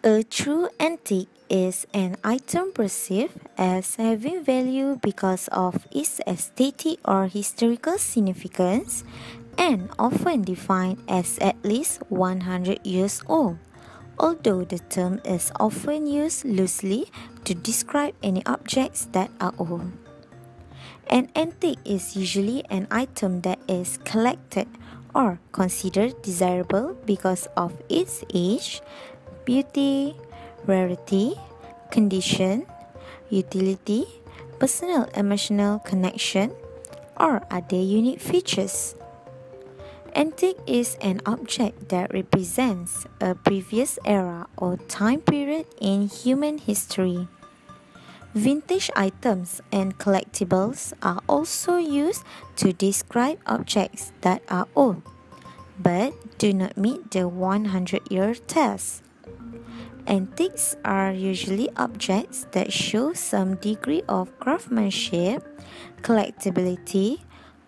A true antique is an item perceived as having value because of its aesthetic or historical significance and often defined as at least 100 years old, although the term is often used loosely to describe any objects that are old. An antique is usually an item that is collected or considered desirable because of its age, beauty, rarity, condition, utility, personal emotional connection, or other unique features. Antique is an object that represents a previous era or time period in human history. Vintage items and collectibles are also used to describe objects that are old, but do not meet the 100-year test. Antiques are usually objects that show some degree of craftsmanship, collectability,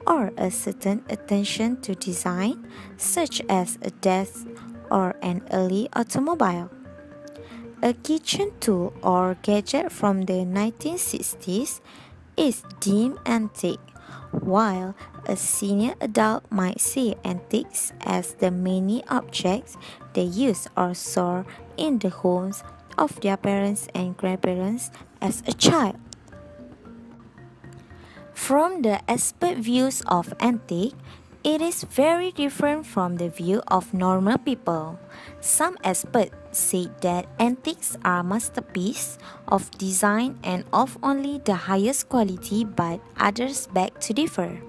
or a certain attention to design, such as a desk or an early automobile. A kitchen tool or gadget from the 1960s is deemed antique, while a senior adult might see antiques as the many objects they use or saw in the homes of their parents and grandparents as a child. From the expert views of antique, it is very different from the view of normal people. Some experts say that antiques are masterpieces of design and of only the highest quality, but others beg to differ.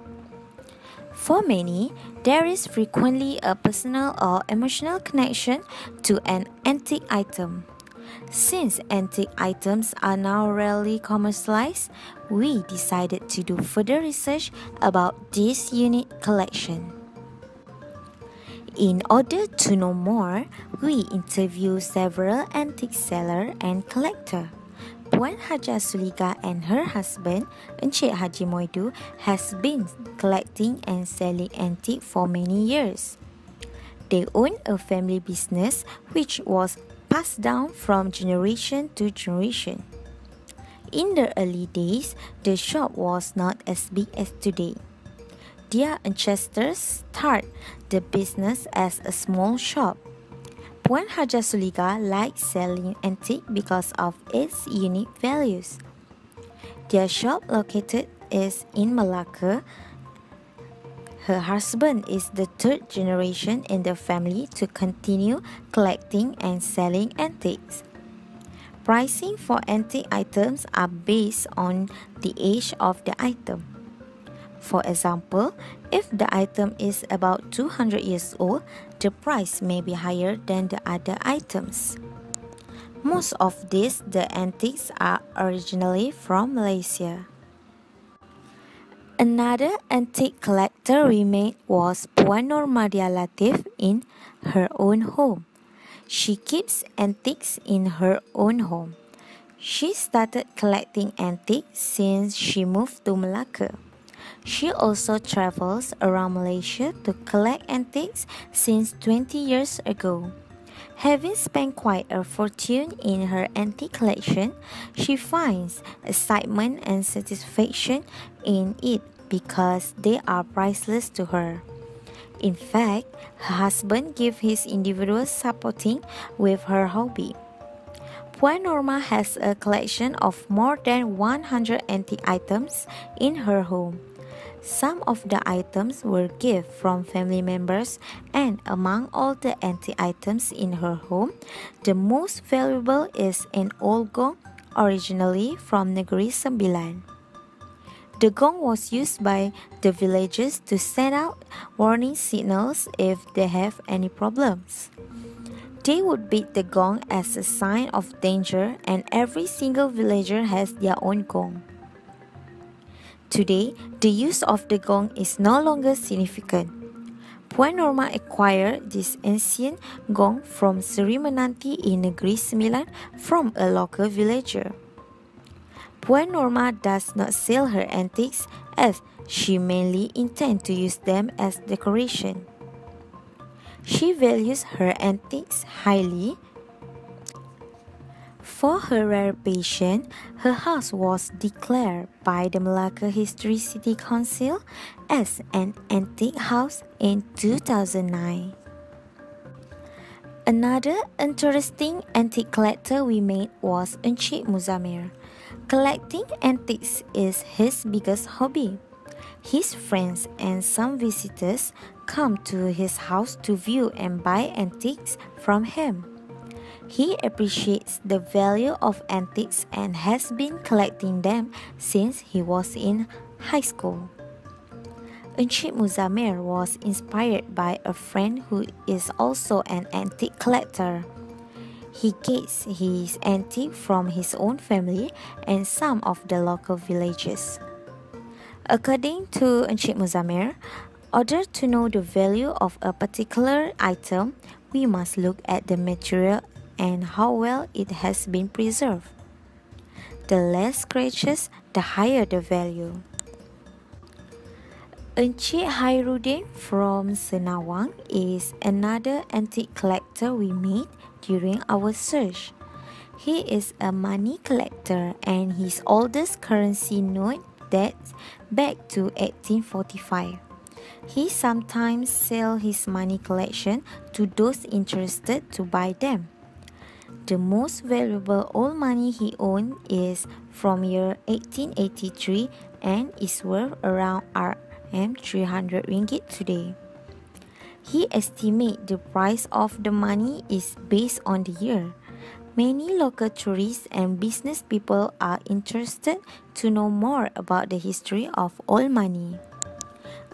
For many, there is frequently a personal or emotional connection to an antique item. Since antique items are now rarely commercialized, we decided to do further research about this unique collection. In order to know more, we interviewed several antique sellers and collectors. Puan Haja Sulika and her husband, Encik Haji Moidu, has been collecting and selling antique for many years. They own a family business which was passed down from generation to generation. In the early days, the shop was not as big as today. Their ancestors started the business as a small shop. Puan Haja Sulika likes selling antique because of its unique values. Their shop located is in Melaka. Her husband is the third generation in the family to continue collecting and selling antiques. Pricing for antique items are based on the age of the item. For example, if the item is about 200 years old, the price may be higher than the other items. Most of the antiques are originally from Malaysia. Another antique collector we met was Puan Nurmadia Latif in her own home. She keeps antiques in her own home. She started collecting antiques since she moved to Melaka. She also travels around Malaysia to collect antiques since 20 years ago. Having spent quite a fortune in her antique collection, she finds excitement and satisfaction in it because they are priceless to her. In fact, her husband gives his individual supporting with her hobby. Puan Norma has a collection of more than 100 antique items in her home. Some of the items were gifts from family members, and among all the antique items in her home, the most valuable is an old gong originally from Negeri Sembilan. The gong was used by the villagers to send out warning signals if they have any problems. They would beat the gong as a sign of danger, and every single villager has their own gong. Today, the use of the gong is no longer significant. Puan Norma acquired this ancient gong from Seri Menanti in Negeri Sembilan from a local villager. Puan Norma does not sell her antiques as she mainly intends to use them as decoration. She values her antiques highly For her rare passion, her house was declared by the Melaka History City Council as an antique house in 2009. Another interesting antique collector we met was Encik Muzamir. Collecting antiques is his biggest hobby. His friends and some visitors come to his house to view and buy antiques from him. He appreciates the value of antiques and has been collecting them since he was in high school. Encik Muzamir was inspired by a friend who is also an antique collector. He gets his antique from his own family and some of the local villages. According to Encik Muzamir, in order to know the value of a particular item, we must look at the material and how well it has been preserved. The less scratches, the higher the value. Encik Hairuddin from Senawang is another antique collector we met during our search. He is a money collector and his oldest currency note dates back to 1845. He sometimes sells his money collection to those interested to buy them. The most valuable old money he owns is from year 1883 and is worth around Rm300 ringgit today. He estimates the price of the money is based on the year. Many local tourists and business people are interested to know more about the history of old money.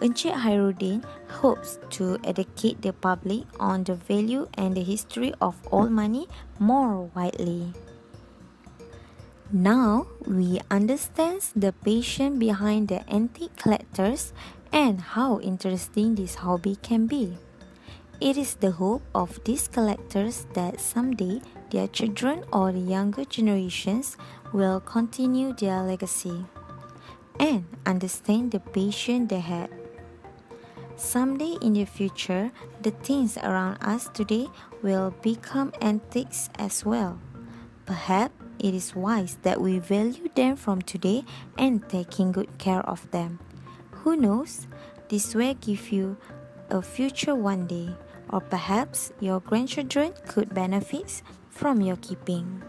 Encik Hairuddin hopes to educate the public on the value and the history of old money more widely. Now we understand the passion behind the antique collectors and how interesting this hobby can be. It is the hope of these collectors that someday their children or the younger generations will continue their legacy and understand the passion they had. Someday in the future, the things around us today will become antiques as well. Perhaps it is wise that we value them from today and taking good care of them. Who knows? This will give you a future one day, or perhaps your grandchildren could benefit from your keeping.